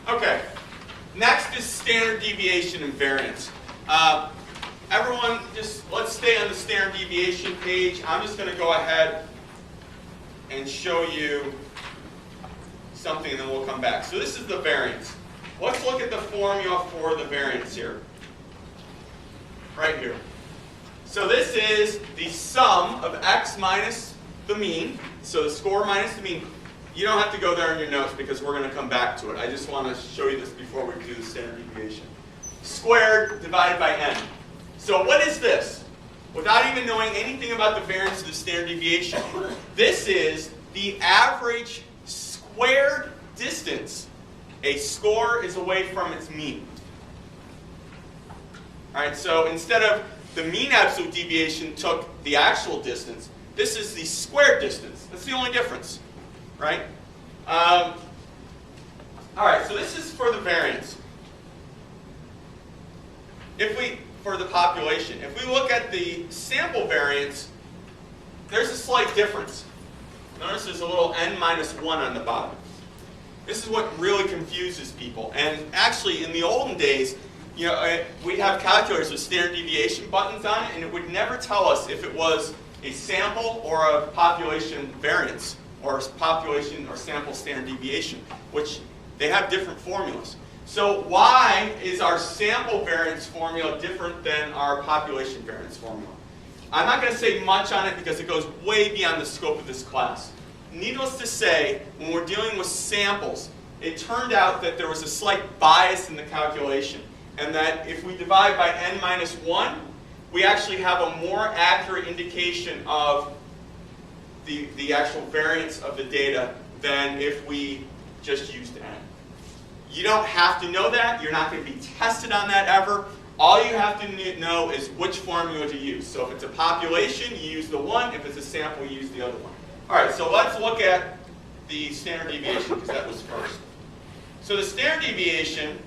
Okay, next is standard deviation and variance. Everyone, just let's stay on the standard deviation page. I'm just going to go ahead and show you something, and then we'll come back. So this is the variance. Let's look at the formula for the variance here. Right here. So this is the sum of x minus the mean. So the score minus the mean. You don't have to go there in your notes because we're going to come back to it. I just want to show you this before we do the standard deviation. Squared divided by n. So what is this? Without even knowing anything about the variance of the standard deviation, this is the average squared distance a score is away from its mean. All right, so instead of the mean absolute deviation took the actual distance, this is the squared distance. That's the only difference, right? All right, so this is for the variance. For the population, if we look at the sample variance, there's a slight difference. Notice there's a little n minus 1 on the bottom. This is what really confuses people. And actually, in the olden days, we'd have calculators with standard deviation buttons on it, and it would never tell us if it was a sample or a population variance, or population or sample standard deviation, which they have different formulas. So why is our sample variance formula different than our population variance formula? I'm not going to say much on it because it goes way beyond the scope of this class. Needless to say, when we're dealing with samples, it turned out that there was a slight bias in the calculation, and that if we divide by n minus 1, we actually have a more accurate indication of the actual variance of the data than if we just used n. You don't have to know that. You're not going to be tested on that ever. All you have to know is which formula to use. So if it's a population, you use the one. If it's a sample, you use the other one. All right, so let's look at the standard deviation, because that was first. So the standard deviation,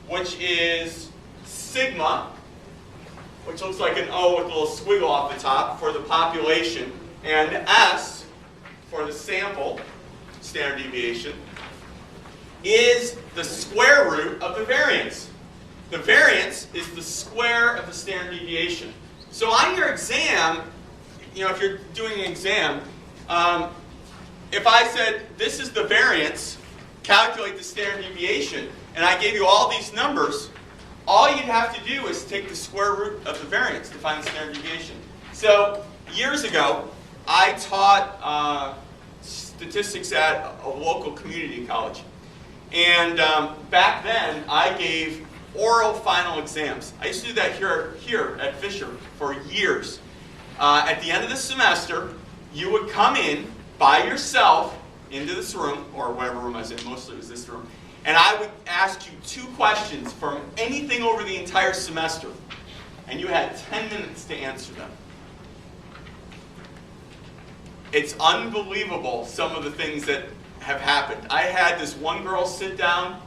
which is sigma, which looks like an O with a little squiggle off the top for the population, and S for the sample standard deviation, is the square root of the variance. The variance is the square of the standard deviation. So on your exam, if you're doing an exam, if I said, this is the variance, calculate the standard deviation, and I gave you all these numbers, all you'd have to do is take the square root of the variance to find the standard deviation. So years ago, I taught statistics at a local community college. And back then, I gave oral final exams. I used to do that here at Fisher for years. At the end of the semester, you would come in by yourself into this room, or whatever room I was in, mostly it was this room, and I would ask you 2 questions from anything over the entire semester, and you had 10 minutes to answer them. It's unbelievable, some of the things that have happened. I had this one girl sit down,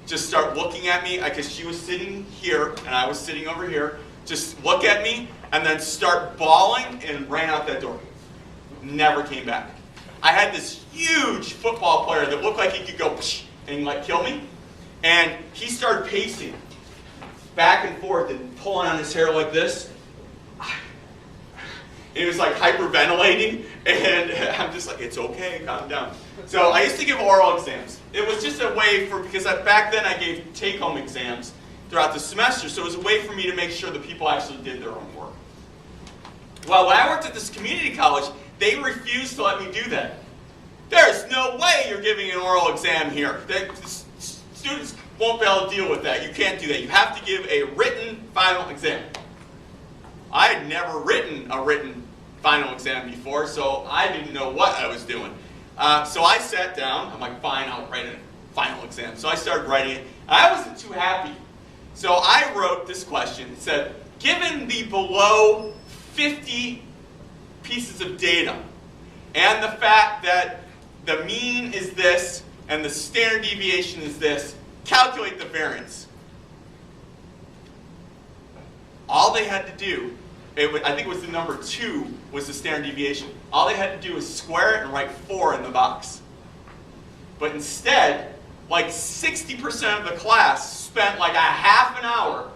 just start looking at me, because she was sitting here, and I was sitting over here, just look at me, and then start bawling, and ran out that door. Never came back. I had this huge football player that looked like he could go psh, and kill me, and he started pacing back and forth and pulling on his hair like this. It was like hyperventilating, and I'm just like, it's okay, calm down. So I used to give oral exams. It was just a way because back then I gave take-home exams throughout the semester, so it was a way for me to make sure that people actually did their own work. Well, when I worked at this community college, they refused to let me do that. There's no way you're giving an oral exam here. Students won't be able to deal with that. You can't do that. You have to give a written final exam. I had never written a written final exam before, so I didn't know what I was doing. So I sat down. I'm like, fine, I'll write a final exam. So I started writing it. I wasn't too happy. So I wrote this question. It said, given the below 50 pieces of data, and the fact that the mean is this, and the standard deviation is this, calculate the variance. All they had to do, I think it was the number 2 was the standard deviation. All they had to do was square it and write 4 in the box. But instead, like 60% of the class spent like a half an hour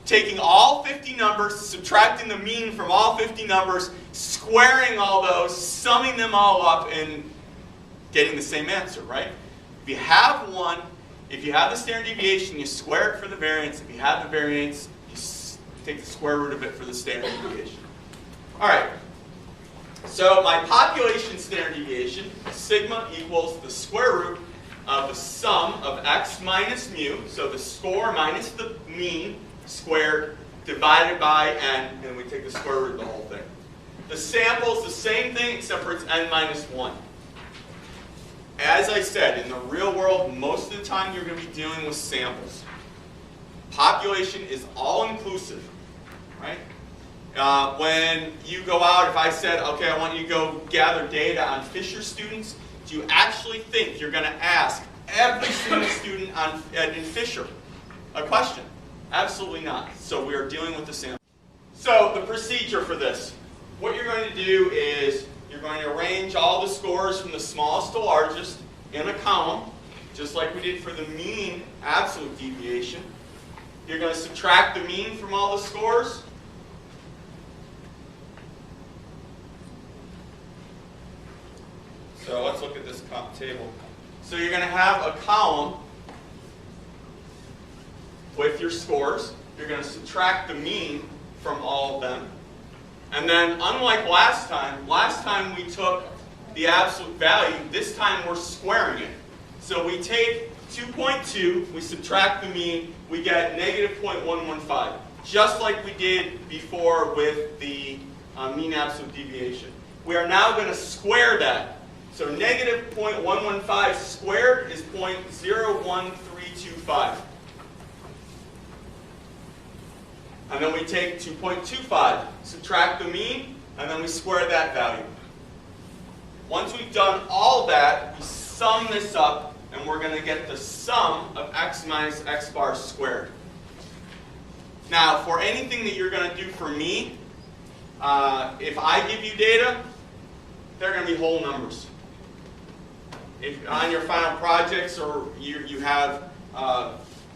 taking all 50 numbers, subtracting the mean from all 50 numbers, squaring all those, summing them all up, and getting the same answer, right? If you have one, if you have the standard deviation, you square it for the variance. If you have the variance, you take the square root of it for the standard deviation. All right. So my population standard deviation, sigma equals the square root of the sum of x minus mu, so the score minus the mean squared divided by n, and we take the square root of the whole thing. The sample is the same thing except for it's n minus 1. As I said, in the real world, most of the time you're going to be dealing with samples. Population is all-inclusive, right? When you go out, if I said, okay, I want you to go gather data on Fisher students, do you actually think you're going to ask every single student in Fisher a question? Absolutely not. So we are dealing with the sample. So the procedure for this, what you're going to do is you're going to arrange all the scores from the smallest to largest in a column, just like we did for the mean absolute deviation. You're going to subtract the mean from all the scores. So let's look at this table. So you're going to have a column with your scores. You're going to subtract the mean from all of them. And then, unlike last time we took the absolute value, this time we're squaring it. So we take 2.2, we subtract the mean, we get negative 0.115, just like we did before with the mean absolute deviation. We are now going to square that. So negative 0.115 squared is 0.01325. And then we take 2.25, subtract the mean, and then we square that value. Once we've done all that, we sum this up, and we're going to get the sum of x minus x bar squared. Now, for anything that you're going to do for me, if I give you data, they're going to be whole numbers. If on your final projects or you have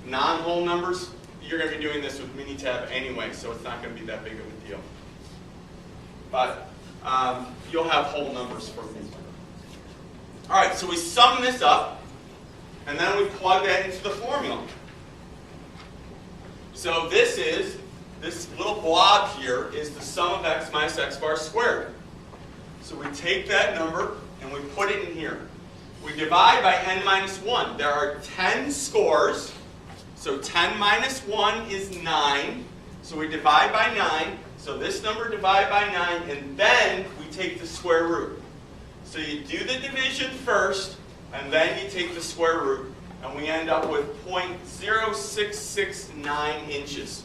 non-whole numbers, you're going to be doing this with Minitab anyway, so it's not going to be that big of a deal. But you'll have whole numbers for me. All right, so we sum this up, and then we plug that into the formula. So this little blob here is the sum of x minus x bar squared. So we take that number and we put it in here. We divide by n minus 1. There are 10 scores. So 10 minus 1 is 9. So we divide by 9. So this number divided by 9, and then we take the square root. So you do the division first, and then you take the square root, and we end up with 0.0669 inches.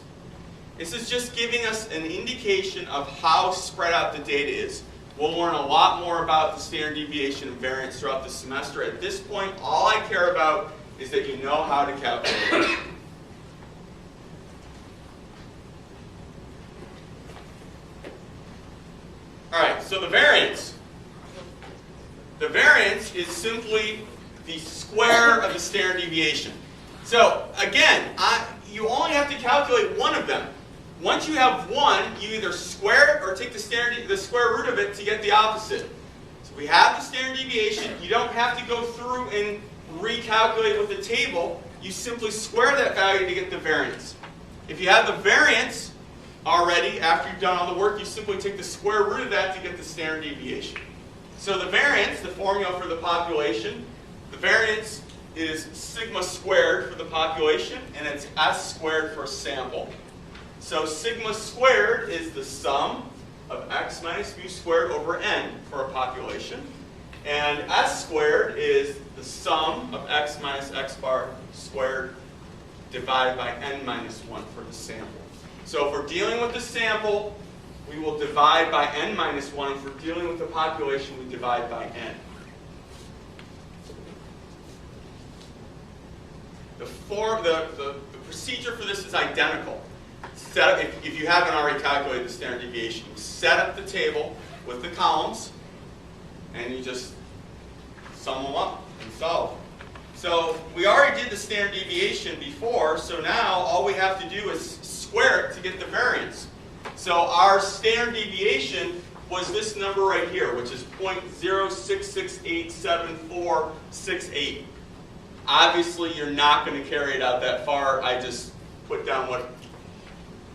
This is just giving us an indication of how spread out the data is. We'll learn a lot more about the standard deviation and variance throughout the semester. At this point, all I care about is that you know how to calculate it. All right, so the variance. The variance is simply the square of the standard deviation. So again, you only have to calculate one of them. Once you have one, you either square it or take the square root of it to get the opposite. So we have the standard deviation. You don't have to go through and recalculate with the table. You simply square that value to get the variance. If you have the variance already, after you've done all the work, you simply take the square root of that to get the standard deviation. So the variance, the formula for the population, the variance is sigma squared for the population, and it's s squared for a sample. So sigma squared is the sum of x minus mu squared over n for a population. And s squared is the sum of x minus x bar squared divided by n minus 1 for the sample. So if we're dealing with the sample, we will divide by n minus 1. If we're dealing with the population, we divide by n. The procedure for this is identical. If you haven't already calculated the standard deviation, you set up the table with the columns, and you just sum them up and solve. So we already did the standard deviation before, so now all we have to do is square it to get the variance. So our standard deviation was this number right here, which is 0.06687468. Obviously, you're not going to carry it out that far. I just put down what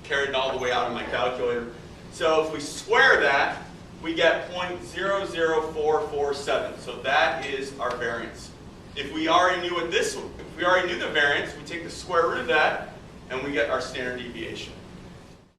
carried it all the way out in my calculator. So if we square that, we get 0.00447. So that is our variance. If we already knew the variance, we take the square root of that, and we get our standard deviation.